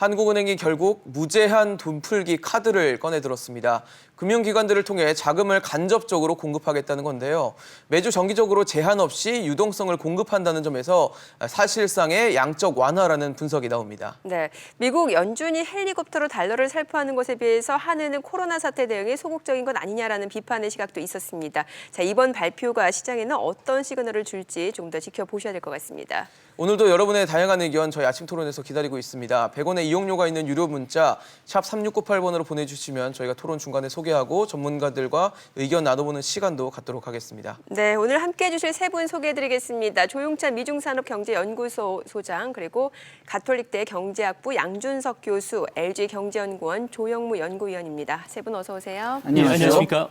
한국은행이 결국 무제한 돈풀기 카드를 꺼내들었습니다. 금융기관들을 통해 자금을 간접적으로 공급하겠다는 건데요. 매주 정기적으로 제한 없이 유동성을 공급한다는 점에서 사실상의 양적 완화라는 분석이 나옵니다. 네, 미국 연준이 헬리콥터로 달러를 살포하는 것에 비해서 한은은 코로나 사태 대응에 소극적인 것 아니냐라는 비판의 시각도 있었습니다. 자, 이번 발표가 시장에는 어떤 시그널을 줄지 좀 더 지켜보셔야 될 것 같습니다. 오늘도 여러분의 다양한 의견 저희 아침 토론에서 기다리고 있습니다. 100원의 이용료가 있는 유료 문자 샵 3698번으로 보내주시면 저희가 토론 중간에 소개하고 전문가들과 의견 나눠보는 시간도 갖도록 하겠습니다. 네, 오늘 함께해 주실 세 분 소개해드리겠습니다. 조용찬 미중산업경제연구소 소장, 그리고 가톨릭대 경제학부 양준석 교수, LG경제연구원 조영무 연구위원입니다. 세 분 어서 오세요. 안녕하십니까.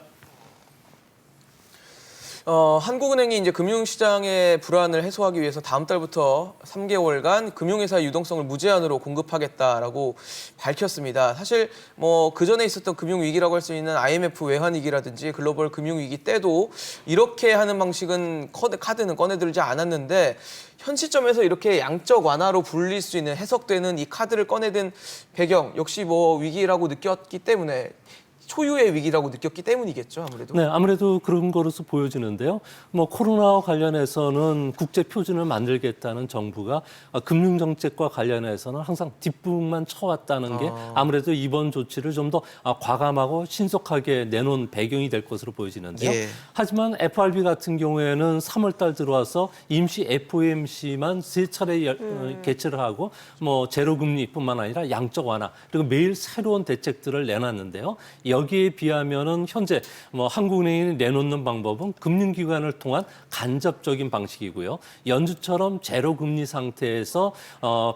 한국은행이 이제 금융시장의 불안을 해소하기 위해서 다음 달부터 3개월간 금융회사의 유동성을 무제한으로 공급하겠다라고 밝혔습니다. 사실 뭐 그전에 있었던 금융위기라고 할 수 있는 IMF 외환위기라든지 글로벌 금융위기 때도 이렇게 하는 방식은 카드는 꺼내들지 않았는데 현 시점에서 이렇게 양적 완화로 불릴 수 있는 해석되는 이 카드를 꺼내든 배경 역시 뭐 위기라고 느꼈기 때문에 초유의 위기라고 느꼈기 때문이겠죠, 아무래도. 네, 아무래도 그런 거로서 보여지는데요. 뭐 코로나와 관련해서는 국제 표준을 만들겠다는 정부가 금융 정책과 관련해서는 항상 뒷부분만 쳐왔다는 게 아무래도 이번 조치를 좀 더 과감하고 신속하게 내놓은 배경이 될 것으로 보여지는데요. 예. 하지만 FRB 같은 경우에는 3월 달 들어와서 임시 FOMC만 3차례 개최를 하고 뭐 제로 금리뿐만 아니라 양적 완화 그리고 매일 새로운 대책들을 내놨는데요. 여기에 비하면은 현재 뭐 한국은행이 내놓는 방법은 금융기관을 통한 간접적인 방식이고요. 연준처럼 제로 금리 상태에서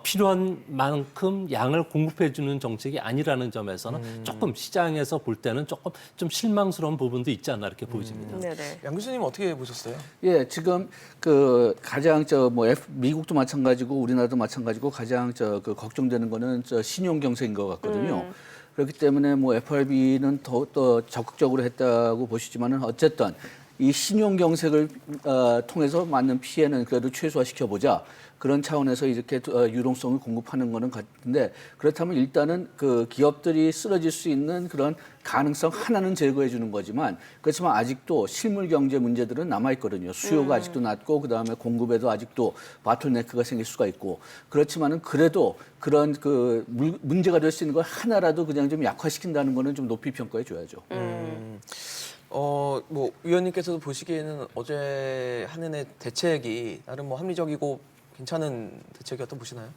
필요한 만큼 양을 공급해주는 정책이 아니라는 점에서는 조금 시장에서 볼 때는 조금 좀 실망스러운 부분도 있지 않나 이렇게 보여집니다. 네네. 양 교수님 어떻게 보셨어요? 예, 지금 가장 미국도 마찬가지고 우리나라도 마찬가지고 가장 그 걱정되는 거는 신용 경색인 것 같거든요. 그렇기 때문에 뭐 FRB는 더 적극적으로 했다고 보시지만은 어쨌든 이 신용 경색을 통해서 맞는 피해는 그래도 최소화시켜 보자. 그런 차원에서 이렇게 유동성을 공급하는 거는 같은데 그렇다면 일단은 그 기업들이 쓰러질 수 있는 그런 가능성 하나는 제거해 주는 거지만 그렇지만 아직도 실물 경제 문제들은 남아 있거든요. 수요가 아직도 낮고 그다음에 공급에도 아직도 바틀네크가 생길 수가 있고 그렇지만은 그래도 그런 그 문제가 될 수 있는 걸 하나라도 그냥 좀 약화시킨다는 거는 좀 높이 평가해 줘야죠. 뭐 위원님께서도 보시기에는 어제 한은의 대책이 나름 뭐 합리적이고 괜찮은 대책이었다 보시나요?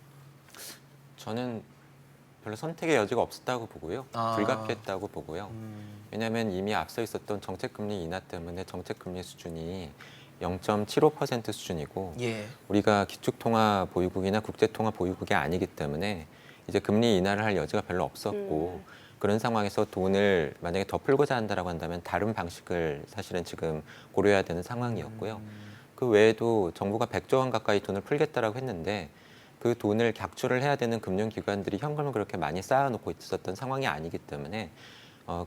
저는 별로 선택의 여지가 없었다고 보고요. 불가피했다고 보고요. 왜냐하면 이미 앞서 있었던 정책금리 인하 때문에 정책금리 수준이 0.75% 수준이고 예. 우리가 기축통화 보유국이나 국제통화 보유국이 아니기 때문에 이제 금리 인하를 할 여지가 별로 없었고 그런 상황에서 돈을 만약에 더 풀고자 한다라고 한다면 다른 방식을 사실은 지금 고려해야 되는 상황이었고요. 그 외에도 정부가 100조 원 가까이 돈을 풀겠다라고 했는데 그 돈을 객출을 해야 되는 금융기관들이 현금을 그렇게 많이 쌓아놓고 있었던 상황이 아니기 때문에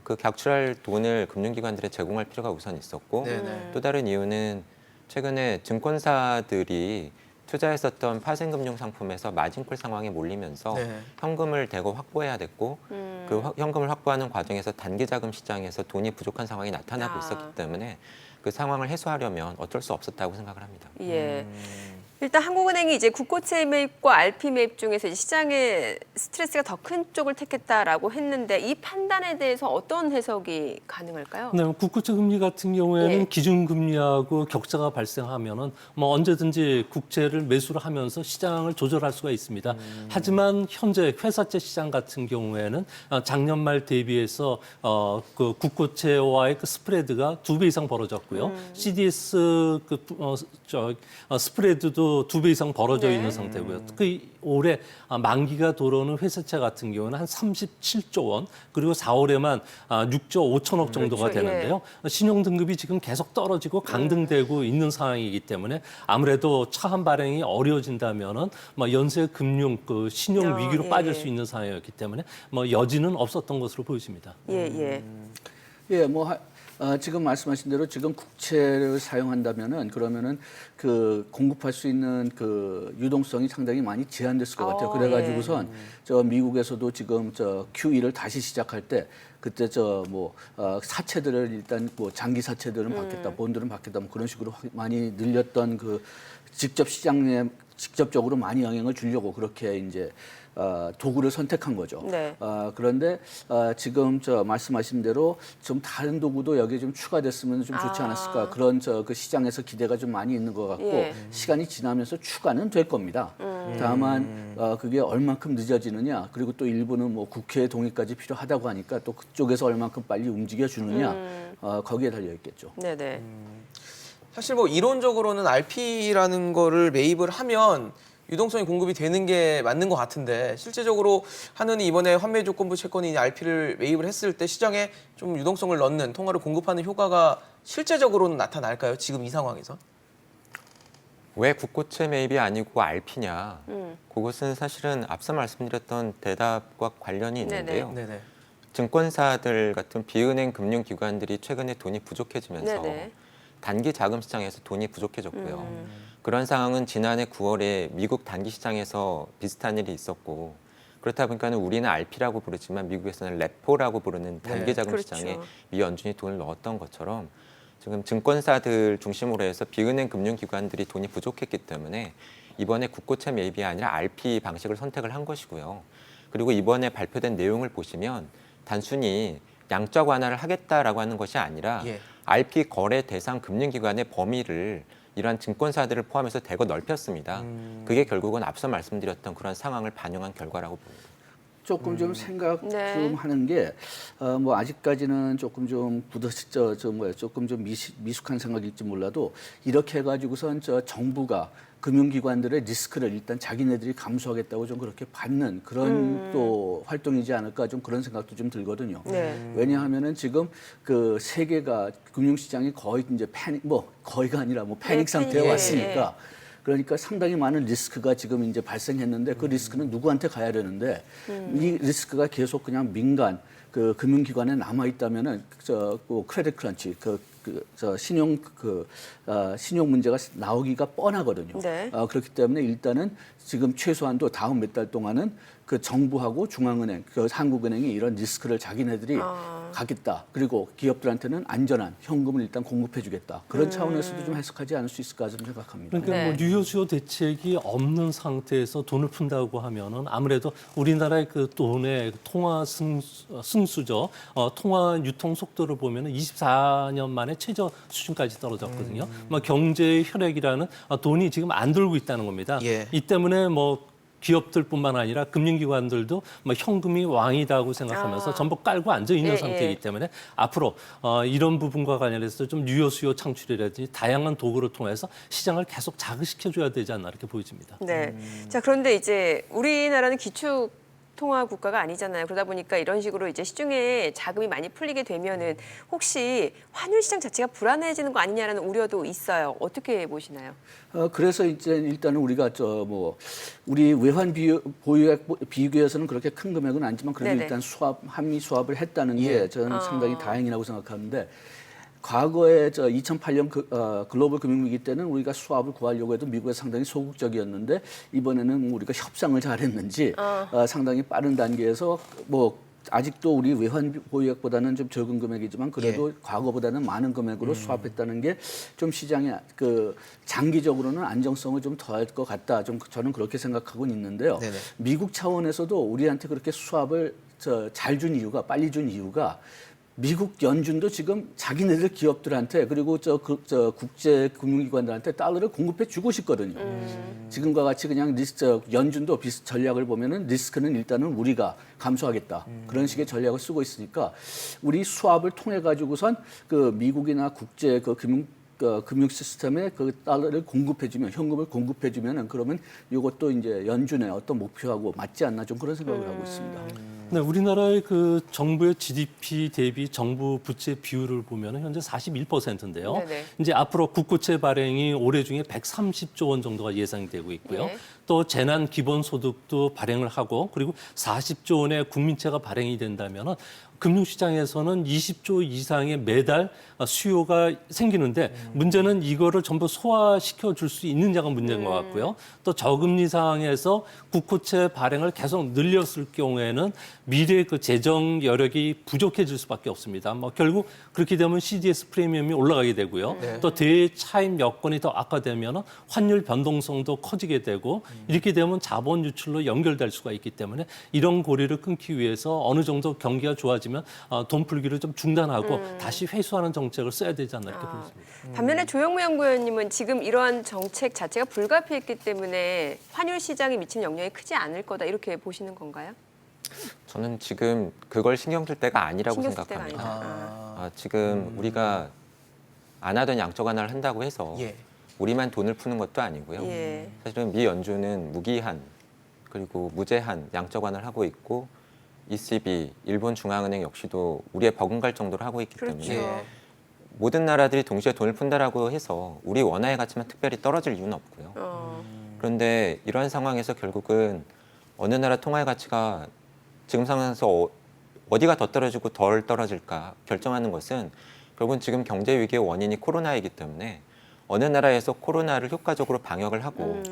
그 객출할 돈을 금융기관들에 제공할 필요가 우선 있었고 네네. 또 다른 이유는 최근에 증권사들이 투자했었던 파생금융 상품에서 마진콜 상황에 몰리면서 네. 현금을 대거 확보해야 됐고 그 현금을 확보하는 과정에서 단기자금 시장에서 돈이 부족한 상황이 나타나고 있었기 때문에 그 상황을 해소하려면 어쩔 수 없었다고 생각을 합니다. 예. 일단 한국은행이 이제 국고채 매입과 RP 매입 중에서 이제 시장의 스트레스가 더 큰 쪽을 택했다라고 했는데 이 판단에 대해서 어떤 해석이 가능할까요? 네, 국고채 금리 같은 경우에는 예. 기준금리하고 격차가 발생하면은 뭐 언제든지 국채를 매수를 하면서 시장을 조절할 수가 있습니다. 하지만 현재 회사채 시장 같은 경우에는 작년 말 대비해서 그 국고채와의 그 스프레드가 2배 이상 벌어졌고요. CDS 스프레드도 2배 이상 벌어져 네. 있는 상태고요. 올해 만기가 들어오는 회사채 같은 경우는 한 37조 원, 그리고 4월에만 6조 5천억 정도가 그렇죠. 되는데요. 신용 등급이 지금 계속 떨어지고 강등되고 있는 상황이기 때문에 아무래도 차한 발행이 어려워진다면은 뭐 연쇄 금융 그 신용 위기로 예. 빠질 수 있는 상황이었기 때문에 뭐 여지는 없었던 것으로 보여집니다. 예, 예. 예, 뭐 지금 말씀하신 대로 지금 국채를 사용한다면은 그러면은 그 공급할 수 있는 그 유동성이 상당히 많이 제한됐을 것 같아요. 그래가지고선 저 미국에서도 지금 저 QE를 다시 시작할 때 그때 저 뭐 사채들을 일단 뭐 장기 사채들은 받겠다, 본들은 받겠다, 뭐 그런 식으로 많이 늘렸던 그 직접 시장에 직접적으로 많이 영향을 주려고 그렇게 이제 도구를 선택한 거죠. 네. 그런데 지금 저 말씀하신 대로 좀 다른 도구도 여기에 좀 추가됐으면 좀 좋지 않았을까 그런 저 그 시장에서 기대가 좀 많이 있는 것 같고 예. 시간이 지나면서 추가는 될 겁니다. 다만 그게 얼만큼 늦어지느냐 그리고 또 일부는 뭐 국회 동의까지 필요하다고 하니까 또 그쪽에서 얼만큼 빨리 움직여 주느냐 거기에 달려 있겠죠. 네네. 사실 뭐 이론적으로는 RP라는 거를 매입을 하면 유동성이 공급이 되는 게 맞는 것 같은데 실제적으로 한은이 이번에 환매 조건부 채권인 RP를 매입을 했을 때 시장에 좀 유동성을 넣는 통화를 공급하는 효과가 실제적으로는 나타날까요? 지금 이 상황에서? 왜 국고채 매입이 아니고 RP냐? 그것은 사실은 앞서 말씀드렸던 대답과 관련이 있는데요. 네네. 증권사들 같은 비은행 금융기관들이 최근에 돈이 부족해지면서 네네. 단기 자금 시장에서 돈이 부족해졌고요. 그런 상황은 지난해 9월에 미국 단기 시장에서 비슷한 일이 있었고 그렇다 보니까 우리는 RP라고 부르지만 미국에서는 레포라고 부르는 단기 네. 자금 그렇죠. 시장에 미 연준이 돈을 넣었던 것처럼 지금 증권사들 중심으로 해서 비은행 금융기관들이 돈이 부족했기 때문에 이번에 국고채 매입이 아니라 RP 방식을 선택을 한 것이고요. 그리고 이번에 발표된 내용을 보시면 단순히 양적 완화를 하겠다라고 하는 것이 아니라 예. RP 거래 대상 금융기관의 범위를 이러한 증권사들을 포함해서 대거 넓혔습니다. 그게 결국은 앞서 말씀드렸던 그런 상황을 반영한 결과라고 봅니다. 조금 좀 생각 네. 좀 하는 게 뭐 아직까지는 조금 좀 조금 좀 미숙한 생각일지 몰라도 이렇게 해가지고선 저 정부가 금융기관들의 리스크를 일단 자기네들이 감수하겠다고 좀 그렇게 받는 그런 또 활동이지 않을까 좀 그런 생각도 좀 들거든요. 네. 왜냐하면은 지금 그 세계가 금융시장이 거의 이제 거의가 아니라 뭐 패닉 상태에 예, 왔으니까 그러니까 상당히 많은 리스크가 지금 이제 발생했는데 그 리스크는 누구한테 가야 되는데 이 리스크가 계속 그냥 민간 그 금융기관에 남아 있다면은 그 크레딧 크런치 신용 문제가 나오기가 뻔하거든요. 네. 그렇기 때문에 일단은 지금 최소한도 다음 몇 달 동안은 그 정부하고 중앙은행, 그 한국은행이 이런 리스크를 자기네들이 갖겠다. 그리고 기업들한테는 안전한 현금을 일단 공급해주겠다. 그런 차원에서도 좀 해석하지 않을 수 있을까 좀 생각합니다. 그러니까 네. 뭐 유효 수요 대책이 없는 상태에서 돈을 푼다고 하면은 아무래도 우리나라의 그 돈의 통화 승수죠. 통화 유통 속도를 보면은 24년 만에 최저 수준까지 떨어졌거든요. 뭐 경제의 혈액이라는 돈이 지금 안 돌고 있다는 겁니다. 예. 이 때문에 뭐 기업들뿐만 아니라 금융기관들도 뭐 현금이 왕이다고 생각하면서 전부 깔고 앉아 있는 예, 상태이기 예. 때문에 앞으로 이런 부분과 관련해서 좀 유효 수요 창출이라든지 다양한 도구를 통해서 시장을 계속 자극시켜줘야 되지 않나 이렇게 보여집니다. 네. 자, 그런데 이제 우리나라는 기축 통화 국가가 아니잖아요. 그러다 보니까 이런 식으로 이제 시중에 자금이 많이 풀리게 되면은 혹시 환율 시장 자체가 불안해지는 거 아니냐라는 우려도 있어요. 어떻게 보시나요? 그래서 이제 일단은 우리가 우리 외환 보유액 비교에서는 그렇게 큰 금액은 아니지만 그래도 네네. 일단 한미 수합을 했다는 게 예. 저는 상당히 다행이라고 생각하는데 과거에 2008년 글로벌 금융위기 때는 우리가 수합을 구하려고 해도 미국에 상당히 소극적이었는데 이번에는 우리가 협상을 잘했는지 상당히 빠른 단계에서 뭐 아직도 우리 외환 보유액보다는 좀 적은 금액이지만 그래도 과거보다는 많은 금액으로 수합했다는 게 좀 시장에 그 장기적으로는 안정성을 좀 더할 것 같다. 좀 저는 그렇게 생각하고 있는데요. 네네. 미국 차원에서도 우리한테 그렇게 수합을 잘 준 이유가 빨리 준 이유가 미국 연준도 지금 자기네들 기업들한테 그리고 국제 금융기관들한테 달러를 공급해 주고 싶거든요. 지금과 같이 그냥 연준도 전략을 보면은 리스크는 일단은 우리가 감수하겠다. 그런 식의 전략을 쓰고 있으니까 우리 수합을 통해 가지고선 그 미국이나 국제 그 금융 시스템에 그 달러를 공급해주면 현금을 공급해주면은 그러면 이것도 이제 연준의 어떤 목표하고 맞지 않나 좀 그런 생각을 하고 있습니다. 네, 우리나라의 그 정부의 GDP 대비 정부 부채 비율을 보면 현재 41%인데요. 네네. 이제 앞으로 국고채 발행이 올해 중에 130조 원 정도가 예상되고 있고요. 예. 또 재난 기본소득도 발행을 하고 그리고 40조 원의 국민채가 발행이 된다면은 금융시장에서는 20조 이상의 매달 수요가 생기는데 문제는 이거를 전부 소화시켜 줄 수 있느냐가 문제인 것 같고요. 또 저금리 상황에서 국고채 발행을 계속 늘렸을 경우에는 미래 그 재정 여력이 부족해질 수밖에 없습니다. 뭐 결국 그렇게 되면 CDS 프리미엄이 올라가게 되고요. 또 대차입 여건이 더 악화되면 환율 변동성도 커지게 되고 이렇게 되면 자본 유출로 연결될 수가 있기 때문에 이런 고리를 끊기 위해서 어느 정도 경기가 좋아지면 돈 풀기를 좀 중단하고 다시 회수하는 정책을 써야 되지 않나 이렇게 보입니다. 반면에 조영무 연구위원님은 지금 이러한 정책 자체가 불가피했기 때문에 환율 시장에 미치는 영향이 크지 않을 거다 이렇게 보시는 건가요? 저는 지금 그걸 신경 쓸 때가 아니라고 신경 쓸 때가 생각합니다. 아니다. 지금 우리가 안 하던 양적 완화를 한다고 해서 예. 우리만 돈을 푸는 것도 아니고요. 예. 사실은 미 연준은 무기한 그리고 무제한 양적 완화를 하고 있고 ECB, 일본 중앙은행 역시도 우리의 버금갈 정도로 하고 있기 그렇죠. 때문에 예. 모든 나라들이 동시에 돈을 푼다라고 해서 우리 원화의 가치만 특별히 떨어질 이유는 없고요. 그런데 이러한 상황에서 결국은 어느 나라 통화의 가치가 지금 상황에서 어디가 더 떨어지고 덜 떨어질까 결정하는 것은 결국은 지금 경제 위기의 원인이 코로나이기 때문에 어느 나라에서 코로나를 효과적으로 방역을 하고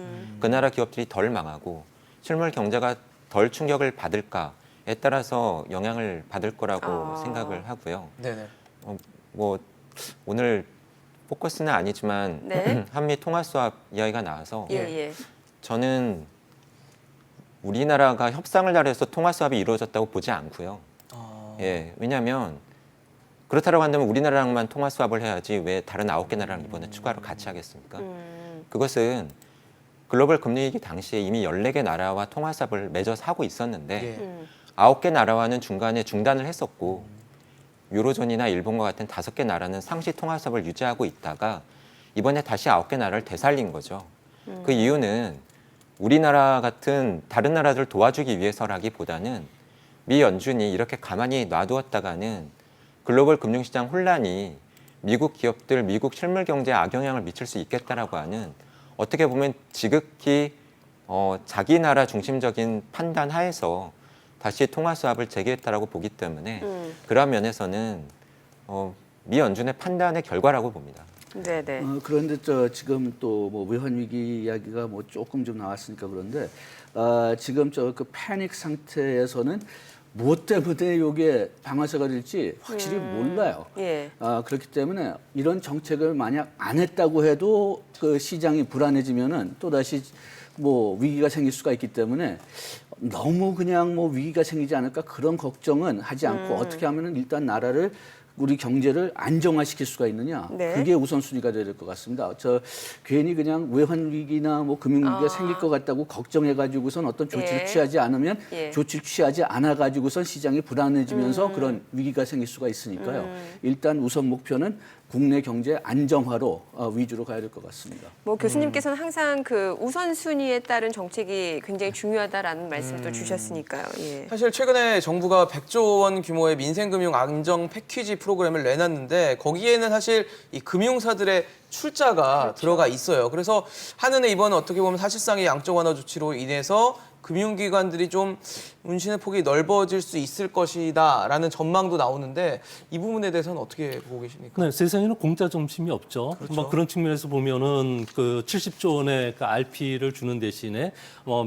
그 나라 기업들이 덜 망하고 실물 경제가 덜 충격을 받을까에 따라서 영향을 받을 거라고 생각을 하고요. 네네. 뭐 오늘 포커스는 아니지만 네. 한미 통화 수합 이야기가 나와서 예. 저는 우리나라가 협상을 잘해서 통화 수합이 이루어졌다고 보지 않고요. 예, 왜냐하면 그렇다고 한다면 우리나라랑만 통화 수합을 해야지 왜 다른 9개 나라랑 이번에 추가로 같이 하겠습니까? 그것은 글로벌 금리 위기 당시에 이미 14개 나라와 통화 수합을 맺어서 하고 있었는데 예. 9개 나라와는 중간에 중단을 했었고 유로존이나 일본과 같은 5개 나라는 상시 통화 수합을 유지하고 있다가 이번에 다시 9개 나라를 되살린 거죠. 그 이유는 우리나라 같은 다른 나라들 도와주기 위해서라기보다는 미 연준이 이렇게 가만히 놔두었다가는 글로벌 금융시장 혼란이 미국 기업들, 미국 실물 경제에 악영향을 미칠 수 있겠다라고 하는 어떻게 보면 지극히 자기 나라 중심적인 판단 하에서 다시 통화 수합을 재개했다라고 보기 때문에 그런 면에서는 미 연준의 판단의 결과라고 봅니다. 네네. 그런데 지금 또 뭐 외환 위기 이야기가 뭐 조금 좀 나왔으니까 그런데 지금 그 패닉 상태에서는 무엇 때문에 이게 방아쇠가 될지 확실히 몰라요. 예. 그렇기 때문에 이런 정책을 만약 안 했다고 해도 그 시장이 불안해지면은 또 다시 뭐 위기가 생길 수가 있기 때문에 너무 그냥 뭐 위기가 생기지 않을까 그런 걱정은 하지 않고 어떻게 하면은 일단 나라를 우리 경제를 안정화시킬 수가 있느냐 네. 그게 우선순위가 돼야 될 것 같습니다. 괜히 그냥 외환 위기나 뭐 금융 위기가 생길 것 같다고 걱정해가지고선 어떤 조치를 예. 취하지 않으면 예. 조치를 취하지 않아가지고선 시장이 불안해지면서 그런 위기가 생길 수가 있으니까요. 일단 우선 목표는 국내 경제 안정화로 위주로 가야 될 것 같습니다. 뭐 교수님께서는 항상 그 우선순위에 따른 정책이 굉장히 중요하다라는 말씀도 주셨으니까요. 예. 사실 최근에 정부가 100조 원 규모의 민생금융 안정 패키지 프로그램을 내놨는데 거기에는 사실 이 금융사들의 출자가 들어가 있어요. 그래서 한은에 이번에 어떻게 보면 사실상의 양적 완화 조치로 인해서 금융기관들이 좀 운신의 폭이 넓어질 수 있을 것이다라는 전망도 나오는데 이 부분에 대해서는 어떻게 보고 계십니까? 네, 세상에는 공짜 점심이 없죠. 뭐 그런 측면에서 보면은 그 70조 원의 그 RP를 주는 대신에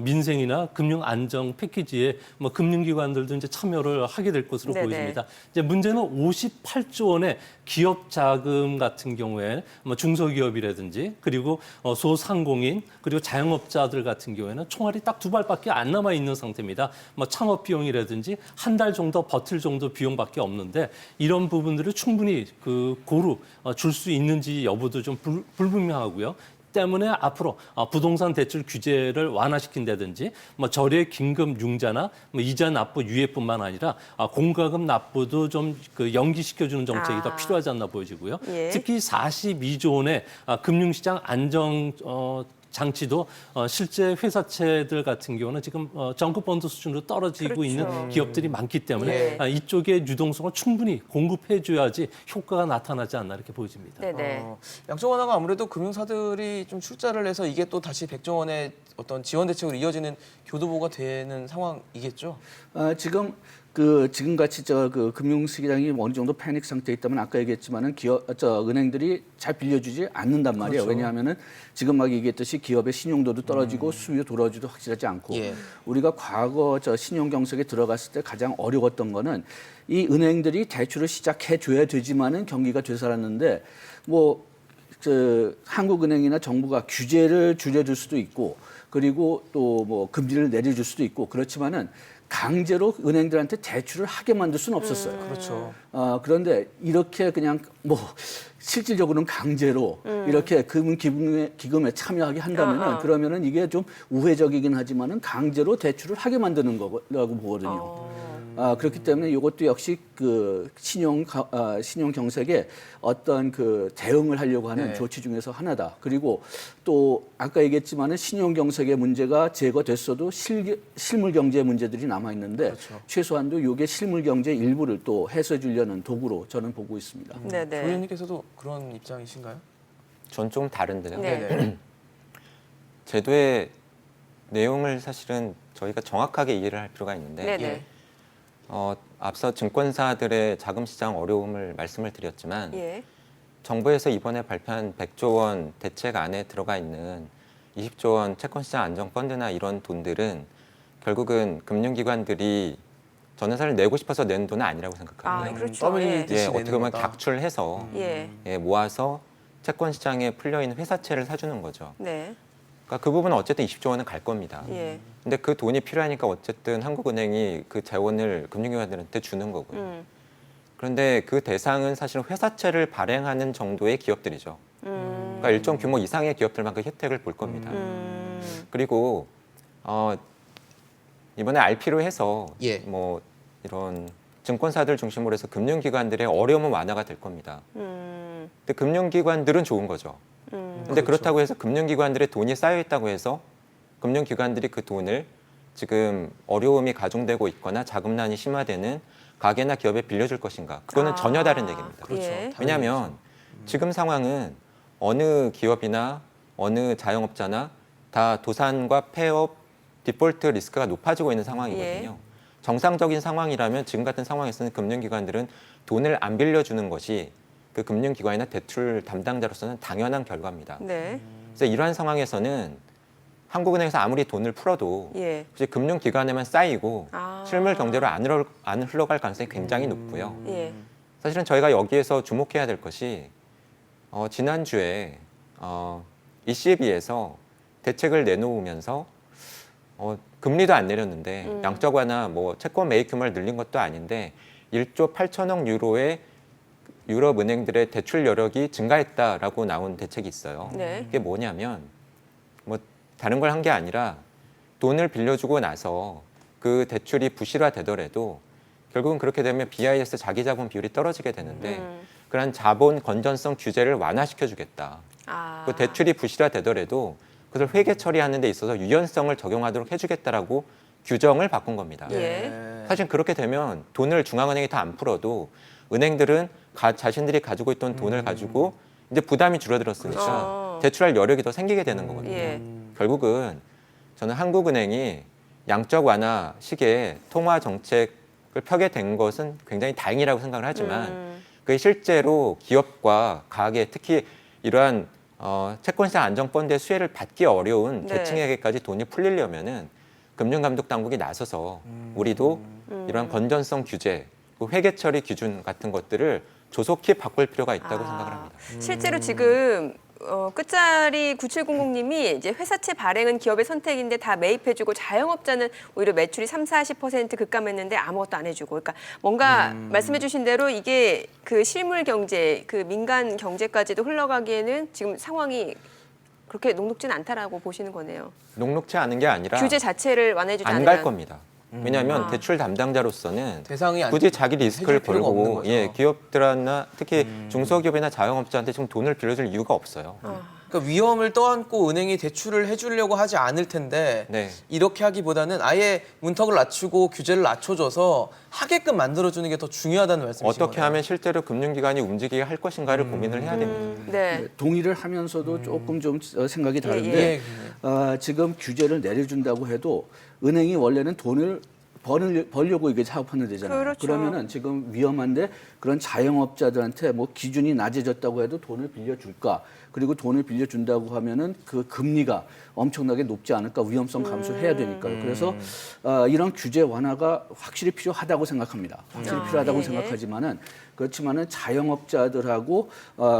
민생이나 금융 안정 패키지에 뭐 금융기관들도 이제 참여를 하게 될 것으로 네네. 보입니다. 이제 문제는 58조 원의 기업 자금 같은 경우에 뭐 중소기업이라든지 그리고 소상공인 그리고 자영업자들 같은 경우에는 총알이 딱 2발밖에 안 남아 있는 상태입니다. 뭐 창업 비용이라든지 한 달 정도 버틸 정도 비용밖에 없는데 이런 부분들을 충분히 그 고루 줄 수 있는지 여부도 좀 불분명하고요. 때문에 앞으로 부동산 대출 규제를 완화시킨다든지 뭐 절의 긴급 융자나 뭐 이자 납부 유예뿐만 아니라 공과금 납부도 좀 그 연기시켜주는 정책이 더 필요하지 않나 보여지고요. 예. 특히 42조 원의 금융시장 안정 장치도 실제 회사채들 같은 경우는 지금 정부 펀드 수준으로 떨어지고 그렇죠. 있는 기업들이 많기 때문에 예. 이쪽에 유동성을 충분히 공급해줘야지 효과가 나타나지 않나 이렇게 보여집니다. 네네. 양적 완화가 아무래도 금융사들이 좀 출자를 해서 이게 또 다시 100조 원의 어떤 지원 대책으로 이어지는 교두보가 되는 상황이겠죠. 지금 지금 같이 그 금융 시장이 어느 정도 패닉 상태에 있다면 아까 얘기했지만은 은행들이 잘 빌려주지 않는단 말이에요. 그렇죠. 왜냐하면은 지금 막 얘기했듯이 기업의 신용도도 떨어지고 수요 돌아오지도 확실하지 않고 예. 우리가 과거 신용 경색에 들어갔을 때 가장 어려웠던 거는 이 은행들이 대출을 시작해 줘야 되지만은 경기가 되살았는데 한국은행이나 정부가 규제를 줄여줄 수도 있고 그리고 또 금리를 내려줄 수도 있고 그렇지만은 강제로 은행들한테 대출을 하게 만들 수는 없었어요. 그렇죠. 그런데 이렇게 그냥 실질적으로는 강제로 이렇게 기금에 참여하게 한다면은 그러면은 이게 좀 우회적이긴 하지만은 강제로 대출을 하게 만드는 거라고 보거든요. 그렇기 때문에 이것도 역시 신용 경색에 어떤 대응을 하려고 하는 네. 조치 중에서 하나다. 그리고 또 아까 얘기했지만은 신용 경색의 문제가 제거됐어도 실물 경제 문제들이 남아 있는데 그렇죠. 최소한도 이게 실물 경제 일부를 또 해소해 주려는 도구로 저는 보고 있습니다. 조 네네. 의원님께서도 그런 입장이신가요? 전 좀 다른데요. 네. 네네. 제도의 내용을 사실은 저희가 정확하게 이해를 할 필요가 있는데 네네. 예. 앞서 증권사들의 자금 시장 어려움을 말씀을 드렸지만 예. 정부에서 이번에 발표한 100조 원 대책 안에 들어가 있는 20조 원 채권시장 안정펀드나 이런 돈들은 결국은 금융기관들이 저는 사실 내고 싶어서 낸 돈은 아니라고 생각합니다. 그렇죠. 더블 예. 듯이 어떻게 내는 보면 거다. 각출해서 예. 모아서 채권시장에 풀려있는 회사채를 사주는 거죠. 네. 그러니까 그 부분은 어쨌든 20조 원은 갈 겁니다. 예. 근데 그 돈이 필요하니까 어쨌든 한국은행이 그 재원을 금융기관들한테 주는 거고요. 그런데 그 대상은 사실 회사채를 발행하는 정도의 기업들이죠. 그러니까 일정 규모 이상의 기업들만 그 혜택을 볼 겁니다. 그리고 이번에 RP로 해서 예. 이런 증권사들 중심으로 해서 금융기관들의 어려움은 완화가 될 겁니다. 근데 금융기관들은 좋은 거죠. 근데 그렇다고 해서 금융기관들의 돈이 쌓여 있다고 해서 금융기관들이 그 돈을 지금 어려움이 가중되고 있거나 자금난이 심화되는 가게나 기업에 빌려줄 것인가? 그거는 전혀 다른 얘기입니다. 그렇죠. 예. 다른 왜냐하면 지금 상황은 어느 기업이나 어느 자영업자나 다 도산과 폐업, 디폴트 리스크가 높아지고 있는 상황이거든요. 정상적인 상황이라면 지금 같은 상황에서는 금융기관들은 돈을 안 빌려주는 것이 그 금융기관이나 대출 담당자로서는 당연한 결과입니다. 네. 그래서 이러한 상황에서는 한국은행에서 아무리 돈을 풀어도 예. 혹시 금융기관에만 쌓이고 아. 실물 경제로 안 흘러갈 가능성이 굉장히 높고요. 예. 사실은 저희가 여기에서 주목해야 될 것이 지난주에 ECB에서 대책을 내놓으면서 금리도 안 내렸는데 양적 완화 채권 매입 규모를 늘린 것도 아닌데 1조 8천억 유로의 유럽 은행들의 대출 여력이 증가했다라고 나온 대책이 있어요. 네. 그게 뭐냐면 다른 걸 한 게 아니라 돈을 빌려주고 나서 그 대출이 부실화되더라도 결국은 그렇게 되면 BIS 자기자본 비율이 떨어지게 되는데 그런 자본 건전성 규제를 완화시켜주겠다. 그 대출이 부실화되더라도 그것을 회계 처리하는 데 있어서 유연성을 적용하도록 해주겠다라고 규정을 바꾼 겁니다. 예. 사실 그렇게 되면 돈을 중앙은행이 다 안 풀어도 은행들은 자신들이 가지고 있던 돈을 가지고 이제 부담이 줄어들었으니까 그렇죠. 대출할 여력이 더 생기게 되는 거거든요. 예. 결국은 저는 한국은행이 양적 완화 시기에 통화 정책을 펴게 된 것은 굉장히 다행이라고 생각을 하지만 그게 실제로 기업과 가게 특히 이러한 채권시장 안정펀드의 수혜를 받기 어려운 네. 계층에게까지 돈이 풀리려면은 금융감독당국이 나서서 우리도 이러한 건전성 규제, 회계 처리 기준 같은 것들을 조속히 바꿀 필요가 있다고 생각을 합니다. 실제로 지금 끝자리 9700님이 이제 회사채 발행은 기업의 선택인데 다 매입해주고 자영업자는 오히려 매출이 30-40% 급감했는데 아무것도 안 해주고, 그러니까 뭔가 말씀해주신 대로 이게 그 실물 경제, 그 민간 경제까지도 흘러가기에는 지금 상황이 그렇게 녹록진 않다라고 보시는 거네요. 녹록지 않은 게 아니라 규제 자체를 완화해주지 안 않으면 갈 겁니다. 왜냐하면 대출 담당자로서는 대상이 굳이 자기 리스크를 해줄 필요가 없는 걸고 거죠. 기업들이나 특히 중소기업이나 자영업자한테 지금 돈을 빌려줄 이유가 없어요. 그러니까 위험을 떠안고 은행이 대출을 해주려고 하지 않을 텐데 네. 이렇게 하기보다는 아예 문턱을 낮추고 규제를 낮춰줘서 하게끔 만들어주는 게 더 중요하다는 말씀이신 어떻게 거네요. 하면 실제로 금융기관이 움직이게 할 것인가를 고민을 해야 됩니다. 네. 네, 동의를 하면서도 조금 좀 생각이 다른데 예. 지금 규제를 내려준다고 해도 은행이 원래는 돈을 벌려고 이게 사업하는 데잖아요. 그렇죠. 그러면은 지금 위험한데 그런 자영업자들한테 뭐 기준이 낮아졌다고 해도 돈을 빌려줄까? 그리고 돈을 빌려준다고 하면은 그 금리가 엄청나게 높지 않을까? 위험성 감소해야 되니까요. 그래서 이런 규제 완화가 확실히 필요하다고 생각합니다. 확실히 필요하다고 예, 예. 생각하지만은 그렇지만은 자영업자들하고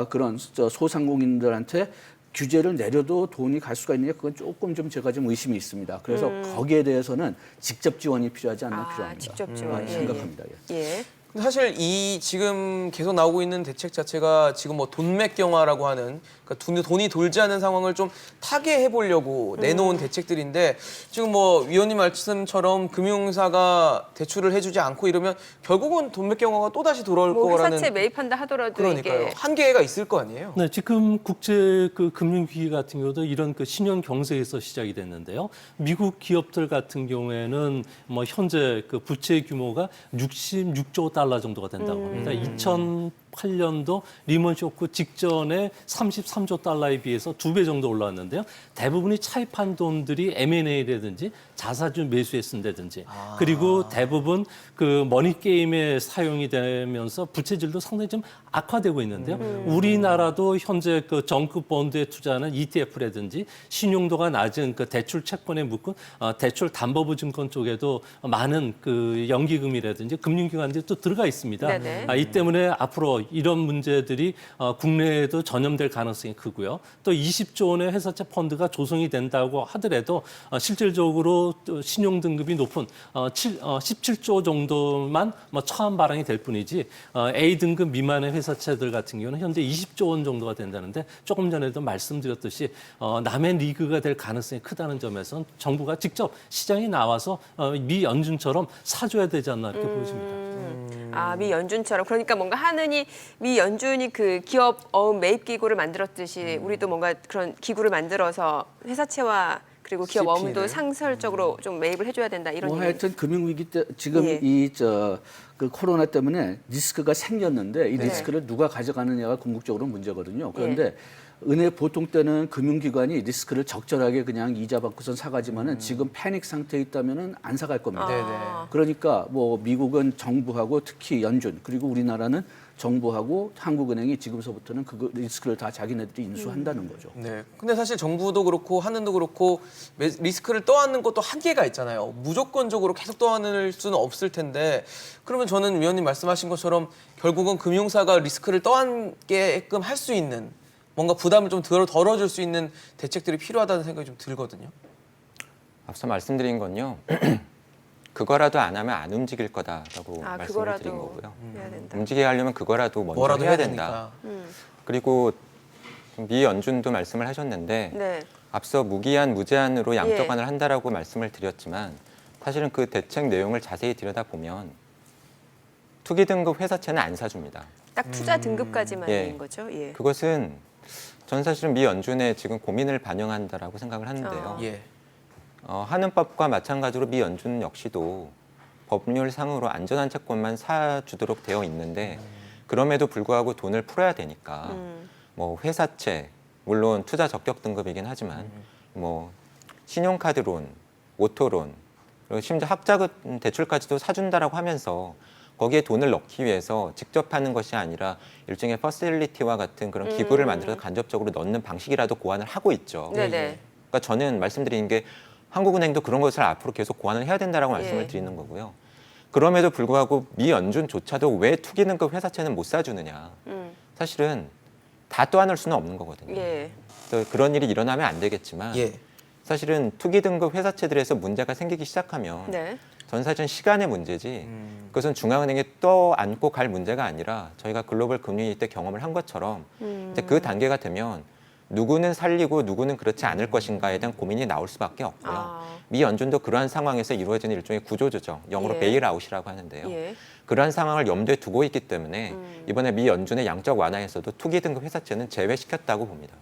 그런 소상공인들한테 규제를 내려도 돈이 갈 수가 있느냐 그건 조금 좀 제가 좀 의심이 있습니다. 그래서 거기에 대해서는 직접 지원이 필요하지 않나 필요합니다. 직접 지원. 생각합니다. 예. 예. 근데 사실 이 지금 계속 나오고 있는 대책 자체가 지금 뭐 돈맥 경화라고 하는 그러니까 돈이 돌지 않는 상황을 좀 타개해 보려고 내놓은 대책들인데 지금 뭐 위원님 말씀처럼 금융사가 대출을 해주지 않고 이러면 결국은 돈맥 경화가 또 다시 돌아올 뭐 거라는 회사채 매입한다 하더라도 그러니까요. 이게 한계가 있을 거 아니에요. 네, 지금 국제 그 금융위기 같은 경우도 이런 그 신용 경색에서 시작이 됐는데요. 미국 기업들 같은 경우에는 뭐 현재 그 부채 규모가 66조 달러 정도가 된다고 합니다. 2008년도 리먼 쇼크 직전에 33조 달러에 비해서 2배 정도 올라왔는데요. 대부분이 차입한 돈들이 M&A라든지 자사주 매수에 쓴다든지 그리고 대부분 그 머니 게임에 사용이 되면서 부채질도 상당히 좀 악화되고 있는데요. 우리나라도 현재 그 정급 본드에 투자하는 ETF라든지 신용도가 낮은 그 대출 채권에 묶은 대출 담보부 증권 쪽에도 많은 그 연기금이라든지 금융기관들이 또 들어가 있습니다. 네네. 이 때문에 앞으로 이런 문제들이 국내에도 전염될 가능성이 크고요. 또 20조 원의 회사채 펀드가 조성이 된다고 하더라도 실질적으로 또 신용 등급이 높은 17조 정도만 뭐 처음 발행이 될 뿐이지 A 등급 미만의 회사채들 같은 경우는 현재 20조 원 정도가 된다는데 조금 전에도 말씀드렸듯이 남의 리그가 될 가능성이 크다는 점에서는 정부가 직접 시장에 나와서 미 연준처럼 사줘야 되지 않나 이렇게 보여집니다. 미 연준처럼 그러니까 뭔가 하느니 미 연준이 그 기업 어음 매입 기구를 만들었듯이 우리도 뭔가 그런 기구를 만들어서 회사채와 그리고 기업 CP를. 어음도 상설적으로 좀 매입을 해줘야 된다 이런 뭐 얘기. 하여튼 금융위기 때 지금 예. 그 코로나 때문에 리스크가 생겼는데 이 네. 리스크를 누가 가져가느냐가 궁극적으로 문제거든요. 그런데 은행 보통 때는 금융기관이 리스크를 적절하게 그냥 이자 받고선 사가지만은 지금 패닉 상태에 있다면은 안 사갈 겁니다. 네네. 그러니까 뭐 미국은 정부하고 특히 연준 그리고 우리나라는 정부하고 한국은행이 지금서부터는 그 리스크를 다 자기네들이 인수한다는 거죠. 네. 근데 사실 정부도 그렇고 한은도 그렇고 리스크를 떠안는 것도 한계가 있잖아요. 무조건적으로 계속 떠안을 수는 없을 텐데 그러면 저는 위원님 말씀하신 것처럼 결국은 금융사가 리스크를 떠안게끔 할 수 있는 뭔가 부담을 좀 덜어줄 수 있는 대책들이 필요하다는 생각이 좀 들거든요. 앞서 말씀드린 건요. 그거라도 안 하면 안 움직일 거다라고 말씀을 그거라도 드린 거고요. 해야 된다. 움직이게 하려면 그거라도 먼저 뭐라도 해야 해야 된다. 되니까. 그리고 미 연준도 말씀을 하셨는데 네. 앞서 무기한 무제한으로 양적 예. 완화를 한다라고 말씀을 드렸지만 사실은 그 대책 내용을 자세히 들여다보면 투기 등급 회사채는 안 사줍니다. 딱 투자 등급까지만 예. 있는 거죠. 예. 그것은 전 사실은 미 연준의 지금 고민을 반영한다라고 생각을 하는데요. 예. 한은법과 마찬가지로 미 연준 역시도 법률상으로 안전한 채권만 사주도록 되어 있는데 그럼에도 불구하고 돈을 풀어야 되니까 뭐 회사채 물론 투자 적격 등급이긴 하지만 뭐 신용카드론, 오토론 그리고 심지어 학자금 대출까지도 사준다라고 하면서 거기에 돈을 넣기 위해서 직접 하는 것이 아니라 일종의 퍼실리티와 같은 그런 기구를 만들어서 간접적으로 넣는 방식이라도 고안을 하고 있죠. 네네. 그러니까 저는 말씀드리는 게 한국은행도 그런 것을 앞으로 계속 고안을 해야 된다라고 말씀을 예. 드리는 거고요. 그럼에도 불구하고 미 연준조차도 왜 투기 등급 회사채는 못 사주느냐. 사실은 다 떠안을 수는 없는 거거든요. 예. 그래서 그런 일이 일어나면 안 되겠지만 예. 사실은 투기 등급 회사채들에서 문제가 생기기 시작하면 네. 전 사실은 시간의 문제지 그것은 중앙은행이 떠안고 갈 문제가 아니라 저희가 글로벌 금융위기 때 경험을 한 것처럼 이제 그 단계가 되면 누구는 살리고 누구는 그렇지 않을 것인가에 대한 고민이 나올 수밖에 없고요. 미 연준도 그러한 상황에서 이루어지는 일종의 구조조정, 영어로 예. 베일아웃이라고 하는데요. 예. 그러한 상황을 염두에 두고 있기 때문에 이번에 미 연준의 양적 완화에서도 투기 등급 회사채는 제외시켰다고 봅니다.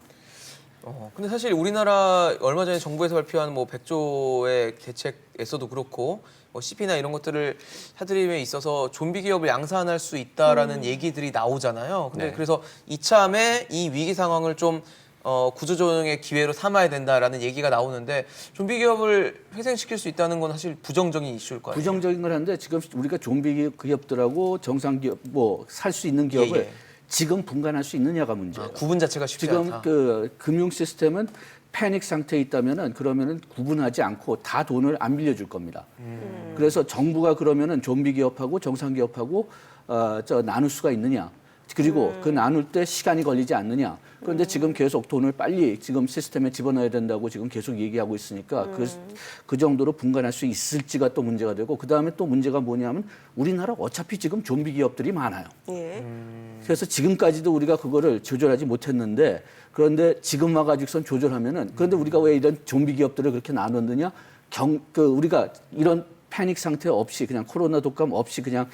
근데 사실 우리나라 얼마 전에 정부에서 발표한 뭐 100조의 대책에서도 그렇고 뭐 CP나 이런 것들을 하드림에 있어서 좀비 기업을 양산할 수 있다라는 얘기들이 나오잖아요. 근데 네. 그래서 이참에 이 위기 상황을 좀 구조조정의 기회로 삼아야 된다라는 얘기가 나오는데 좀비 기업을 회생시킬 수 있다는 건 사실 부정적인 이슈일 거 아니에요. 부정적인 걸 하는데 지금 우리가 좀비 기업들하고 정상 기업 뭐 살 수 있는 기업을 예, 예. 지금 분간할 수 있느냐가 문제예요. 구분 자체가 쉽지 지금 않다. 그 금융 시스템은 패닉 상태에 있다면은 그러면은 구분하지 않고 다 돈을 안 빌려줄 겁니다. 그래서 정부가 그러면은 좀비 기업하고 정상 기업하고 나눌 수가 있느냐? 그리고 그 나눌 때 시간이 걸리지 않느냐? 그런데 지금 계속 돈을 빨리 지금 시스템에 집어넣어야 된다고 지금 계속 얘기하고 있으니까 그 정도로 분간할 수 있을지가 또 문제가 되고 그 다음에 또 문제가 뭐냐면 우리나라 어차피 지금 좀비 기업들이 많아요. 예. 그래서 지금까지도 우리가 그거를 조절하지 못했는데 그런데 지금 와가지고선 조절하면은 그런데 우리가 왜 이런 좀비 기업들을 그렇게 나눴느냐? 우리가 이런 패닉 상태 없이 그냥 코로나 독감 없이 그냥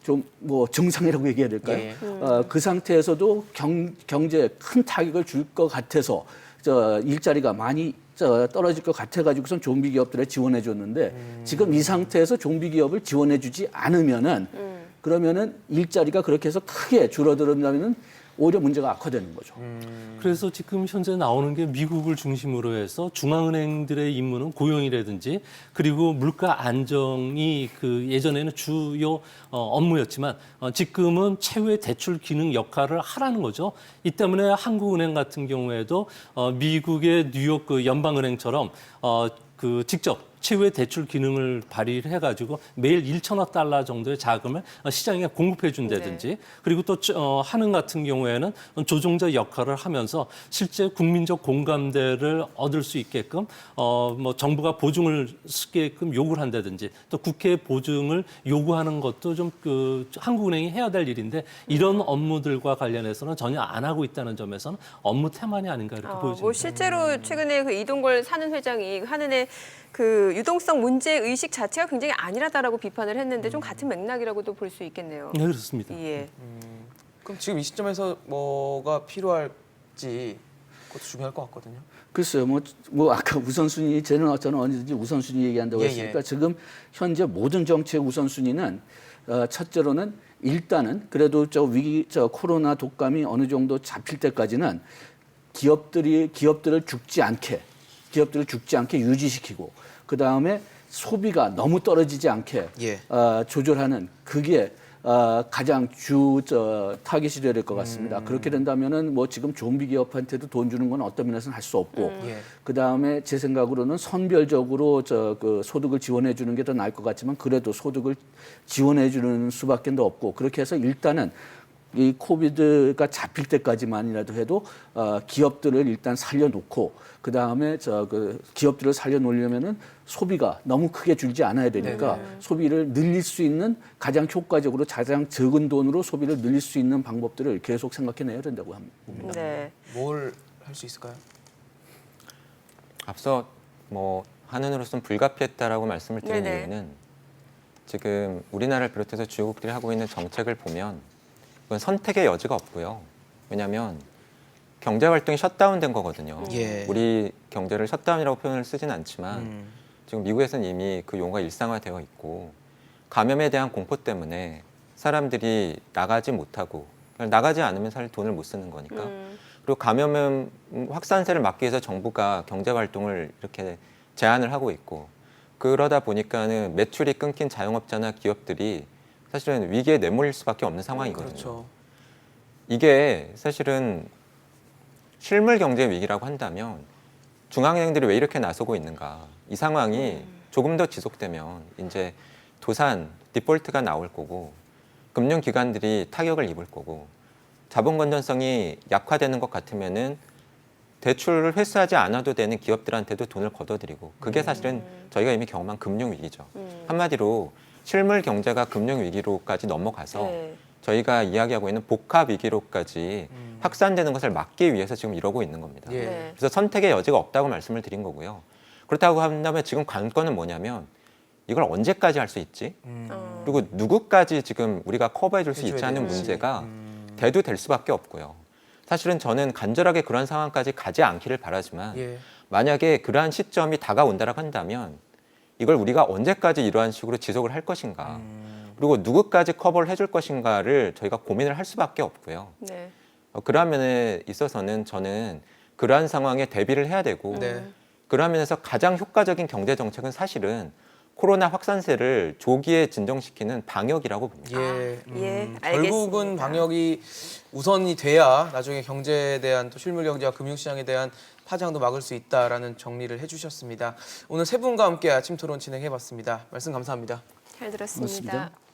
좀 뭐 정상이라고 얘기해야 될까요? 예. 그 상태에서도 경제에 큰 타격을 줄 것 같아서 일자리가 많이 떨어질 것 같아가지고선 좀비 기업들에 지원해 줬는데 지금 이 상태에서 좀비 기업을 지원해 주지 않으면은 그러면은 일자리가 그렇게 해서 크게 줄어들었다면은 오히려 문제가 악화되는 거죠. 그래서 지금 현재 나오는 게 미국을 중심으로 해서 중앙은행들의 임무는 고용이라든지 그리고 물가 안정이 그 예전에는 주요 업무였지만 지금은 최후의 대출 기능 역할을 하라는 거죠. 이 때문에 한국은행 같은 경우에도 미국의 뉴욕 그 연방은행처럼 그 직접 최후의 대출 기능을 발휘를 해가지고 매일 1천억 달러 정도의 자금을 시장에 공급해 준다든지 그리고 또 한은 같은 경우에는 조종자 역할을 하면서 실제 국민적 공감대를 얻을 수 있게끔 뭐 정부가 보증을 쓰게끔 요구를 한다든지 또 국회 보증을 요구하는 것도 좀 그 한국은행이 해야 될 일인데 이런 업무들과 관련해서는 전혀 안 하고 있다는 점에서는 업무 태만이 아닌가 이렇게 보여집니다. 뭐 실제로 최근에 그 이동걸 사는 회장이 한은의 그 유동성 문제 의식 자체가 굉장히 안일하다라고 비판을 했는데 좀 같은 맥락이라고도 볼 수 있겠네요. 네, 그렇습니다. 예. 그럼 지금 이 시점에서 뭐가 필요할지 그것도 중요할 것 같거든요. 글쎄요, 뭐 아까 우선순위 저는 언제든지 우선순위 얘기한다고 예, 했으니까 예. 지금 현재 모든 정치의 우선순위는 첫째로는 일단은 그래도 코로나 독감이 어느 정도 잡힐 때까지는 기업들을 죽지 않게 유지시키고 그 다음에 소비가 너무 떨어지지 않게 예. 조절하는 그게 가장 타깃이 돼야 될 것 같습니다. 그렇게 된다면은 뭐 지금 좀비 기업한테도 돈 주는 건 어떤 면에서는 할 수 없고, 예. 그 다음에 제 생각으로는 선별적으로 그 소득을 지원해 주는 게 더 나을 것 같지만 그래도 소득을 지원해 주는 수밖에 더 없고 그렇게 해서 일단은 이 코비드가 잡힐 때까지만이라도 해도 기업들을 일단 살려놓고 그 다음에 기업들을 살려놓으려면은 소비가 너무 크게 줄지 않아야 되니까 소비를 늘릴 수 있는 가장 효과적으로 가장 적은 돈으로 소비를 늘릴 수 있는 방법들을 계속 생각해내야 된다고 봅니다. 네. 뭘 할 수 있을까요? 앞서 뭐 한은으로서는 불가피했다라고 말씀을 드린 네네. 이유는 지금 우리나라를 비롯해서 주요국들이 하고 있는 정책을 보면 그건 선택의 여지가 없고요. 왜냐하면 경제 활동이 셧다운된 거거든요. 예. 우리 경제를 셧다운이라고 표현을 쓰진 않지만 지금 미국에서는 이미 그 용어가 일상화되어 있고 감염에 대한 공포 때문에 사람들이 나가지 못하고 나가지 않으면 사실 돈을 못 쓰는 거니까 그리고 감염 확산세를 막기 위해서 정부가 경제 활동을 이렇게 제한을 하고 있고 그러다 보니까는 매출이 끊긴 자영업자나 기업들이 사실은 위기에 내몰릴 수밖에 없는 상황이거든요. 그렇죠. 이게 사실은 실물 경제 위기라고 한다면 중앙은행들이 왜 이렇게 나서고 있는가? 이 상황이 조금 더 지속되면 이제 도산, 디폴트가 나올 거고 금융기관들이 타격을 입을 거고 자본 건전성이 약화되는 것 같으면은 대출을 회수하지 않아도 되는 기업들한테도 돈을 걷어들이고 그게 사실은 저희가 이미 경험한 금융 위기죠. 한마디로 실물 경제가 금융 위기로까지 넘어가서 네. 저희가 이야기하고 있는 복합 위기로까지 확산되는 것을 막기 위해서 지금 이러고 있는 겁니다. 예. 네. 그래서 선택의 여지가 없다고 말씀을 드린 거고요. 그렇다고 한다면 지금 관건은 뭐냐면 이걸 언제까지 할 수 있지? 그리고 누구까지 지금 우리가 커버해 줄 수 있지 해줘야 하는 되는지. 문제가 대두될 수밖에 없고요. 사실은 저는 간절하게 그런 상황까지 가지 않기를 바라지만 예. 만약에 그러한 시점이 다가온다라고 한다면 이걸 우리가 언제까지 이러한 식으로 지속을 할 것인가 그리고 누구까지 커버를 해줄 것인가를 저희가 고민을 할 수밖에 없고요. 네. 그러한 면에 있어서는 저는 그러한 상황에 대비를 해야 되고 네. 그러한 면에서 가장 효과적인 경제 정책은 사실은 코로나 확산세를 조기에 진정시키는 방역이라고 봅니다. 예, 예, 결국은 알겠습니다. 방역이 우선이 돼야 나중에 경제에 대한 또 실물 경제와 금융시장에 대한 파장도 막을 수 있다라는 정리를 해주셨습니다. 오늘 세 분과 함께 아침 토론 진행해봤습니다. 말씀 감사합니다. 잘 들었습니다. 고맙습니다.